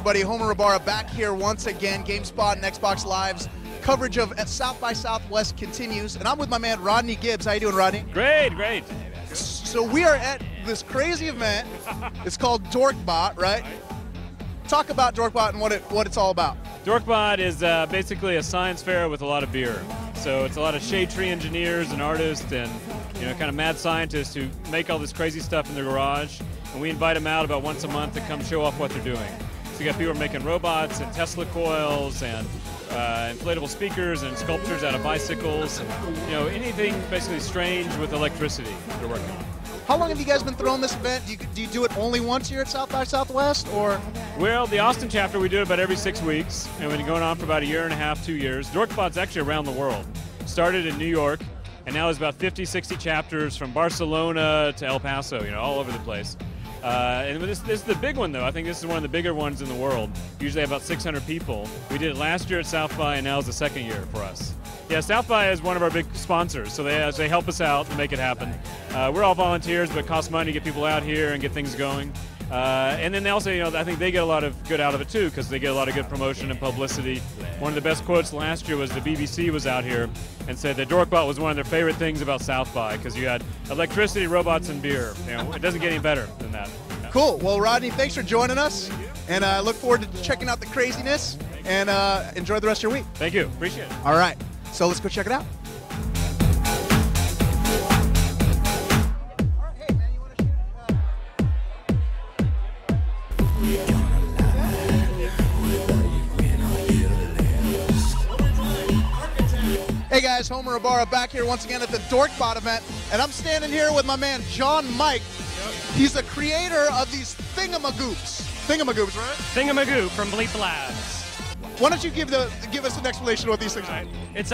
everybody, Homer Ibarra back here once again. GameSpot and Xbox Live's coverage of South by Southwest continues, and I'm with my man Rodney Gibbs. How you doing, Rodney? Great, great. So we are at this crazy event. It's called Dorkbot, right? Talk about Dorkbot and what it's all about. Dorkbot is basically a science fair with a lot of beer. So it's a lot of shade tree engineers and artists and kind of mad scientists who make all this crazy stuff in their garage, and we invite them out about once a month to come show off what they're doing. So you got people making robots and Tesla coils and inflatable speakers and sculptures out of bicycles, and anything basically strange with electricity they're working on. How long have you guys been throwing this event? Do you do it only once here at South by Southwest, or? Well, the Austin chapter, we do it about every 6 weeks, and we've been going on for about a year and a half, 2 years. Dorkbot's actually around the world. Started in New York, and now there's about 50, 60 chapters from Barcelona to El Paso, all over the place. And this is the big one, though. I think this is one of the bigger ones in the world. Usually about 600 people. We did it last year at South by, and now is the second year for us. Yeah, South by is one of our big sponsors, so they help us out to make it happen. We're all volunteers, but it costs money to get people out here and get things going. And then they also, I think they get a lot of good out of it too, because they get a lot of good promotion and publicity. One of the best quotes last year was the BBC was out here and said that Dorkbot was one of their favorite things about South by, because you had electricity, robots, and beer. It doesn't get any better than that. Cool. Well, Rodney, thanks for joining us, and I look forward to checking out the craziness, and enjoy the rest of your week. Thank you. Appreciate it. All right. So let's go check it out. Hey guys, Homer Ibarra back here once again at the Dorkbot event, and I'm standing here with my man John Mike. He's the creator of these thingamagoops. Thingamagoops, right? Thingamagoop from Bleep Labs. Why don't you give us an explanation of what these things are? It's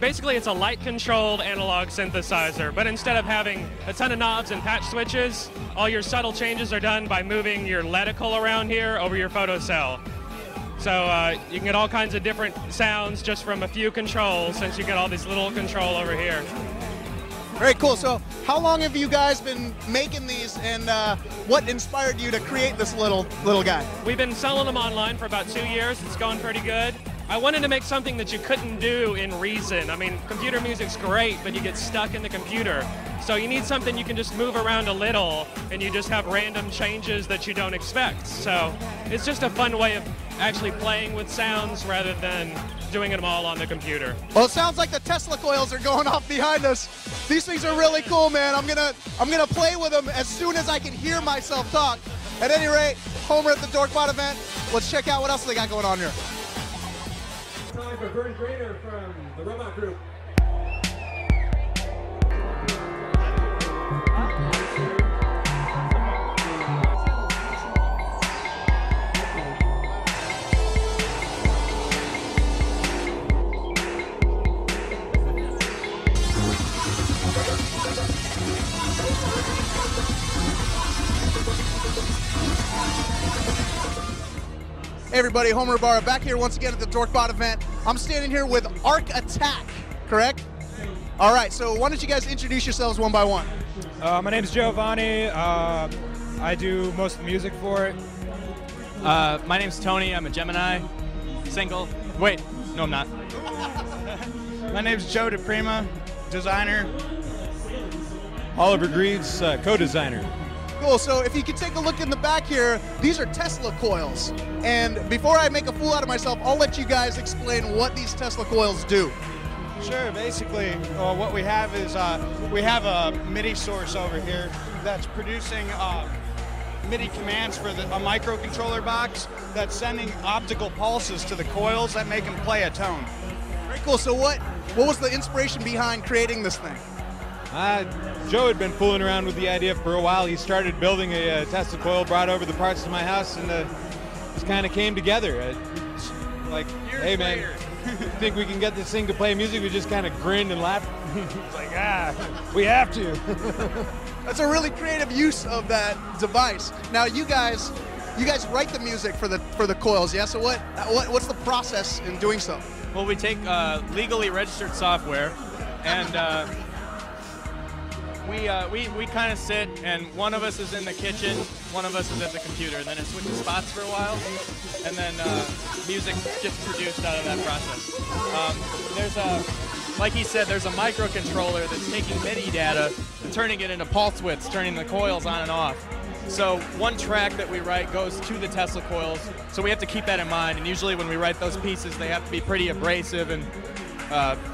basically it's a light-controlled analog synthesizer, but instead of having a ton of knobs and patch switches, all your subtle changes are done by moving your ledicle around here over your photocell. So you can get all kinds of different sounds just from a few controls, since you get all this little control over here. Very cool. So how long have you guys been making these, and what inspired you to create this little guy? We've been selling them online for about 2 years. It's going pretty good. I wanted to make something that you couldn't do in Reason. I mean, computer music's great, but you get stuck in the computer. So you need something you can just move around a little, and you just have random changes that you don't expect. So it's just a fun way of actually playing with sounds rather than doing them all on the computer. Well, it sounds like the Tesla coils are going off behind us. These things are really cool, man. I'm gonna play with them as soon as I can hear myself talk. At any rate, Homer at the Dorkbot event. Let's check out what else they got going on here. Time for Vern Grainer from the Robot Group. Hey everybody, Homer Ibarra back here once again at the Dorkbot event. I'm standing here with Arc Attack, correct? All right, so why don't you guys introduce yourselves one by one? My name is Giovanni. I do most of the music for it. My name's Tony. I'm a Gemini. Single. Wait, no I'm not. My name's Joe DePrima, designer. Oliver Greed's co-designer. Cool, so if you could take a look in the back here, these are Tesla coils. And before I make a fool out of myself, I'll let you guys explain what these Tesla coils do. Sure, basically what we have is we have a MIDI source over here that's producing MIDI commands for a microcontroller box that's sending optical pulses to the coils that make them play a tone. Very cool, so what was the inspiration behind creating this thing? Joe had been fooling around with the idea for a while. He started building a Tesla coil, brought over the parts to my house, and just kind of came together. It's like, hey man, think we can get this thing to play music? We just kind of grinned and laughed. It's like, we have to. That's a really creative use of that device. Now you guys write the music for the coils, yeah? So what's the process in doing so? Well, we take legally registered software and We kind of sit, and one of us is in the kitchen, one of us is at the computer, and then it switches spots for a while, and then music gets produced out of that process. There's a, like he said, there's a microcontroller that's taking MIDI data and turning it into pulse widths, turning the coils on and off. So one track that we write goes to the Tesla coils, so we have to keep that in mind, and usually when we write those pieces, they have to be pretty abrasive and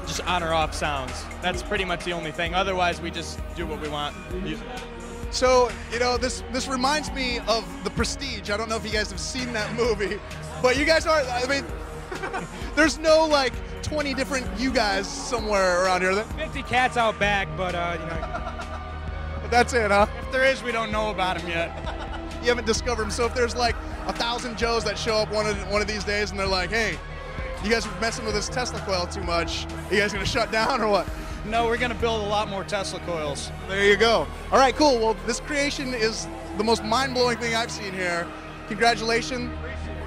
just on or off sounds. That's pretty much the only thing. Otherwise, we just do what we want. So, you know, this reminds me of The Prestige. I don't know if you guys have seen that movie, but you guys are, I mean, there's no like 20 different you guys somewhere around here. 50 cats out back, but you know. That's it, huh? If there is, we don't know about him yet. You haven't discovered them. So if there's like 1,000 Joes that show up one of these days and they're like, hey, you guys are messing with this Tesla coil too much, are you guys gonna shut down or what? No, we're going to build a lot more Tesla coils. There you go. All right, cool. Well, this creation is the most mind-blowing thing I've seen here. Congratulations.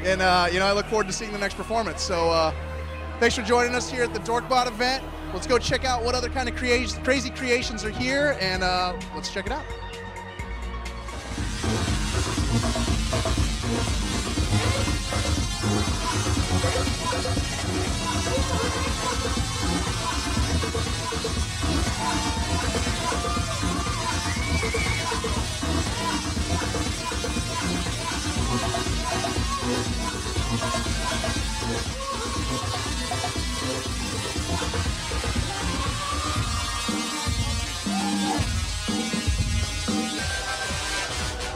And, you know, I look forward to seeing the next performance. So thanks for joining us here at the Dorkbot event. Let's go check out what other kind of crazy creations are here, and let's check it out.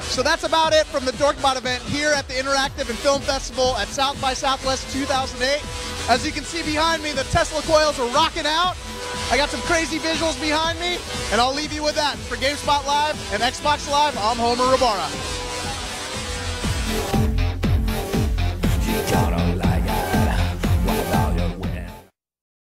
So that's about it from the Dorkbot event here at the Interactive and Film Festival at South by Southwest 2008. As you can see behind me, the Tesla coils are rocking out. I got some crazy visuals behind me, and I'll leave you with that. For GameSpot Live and Xbox Live, I'm Homer Rabara.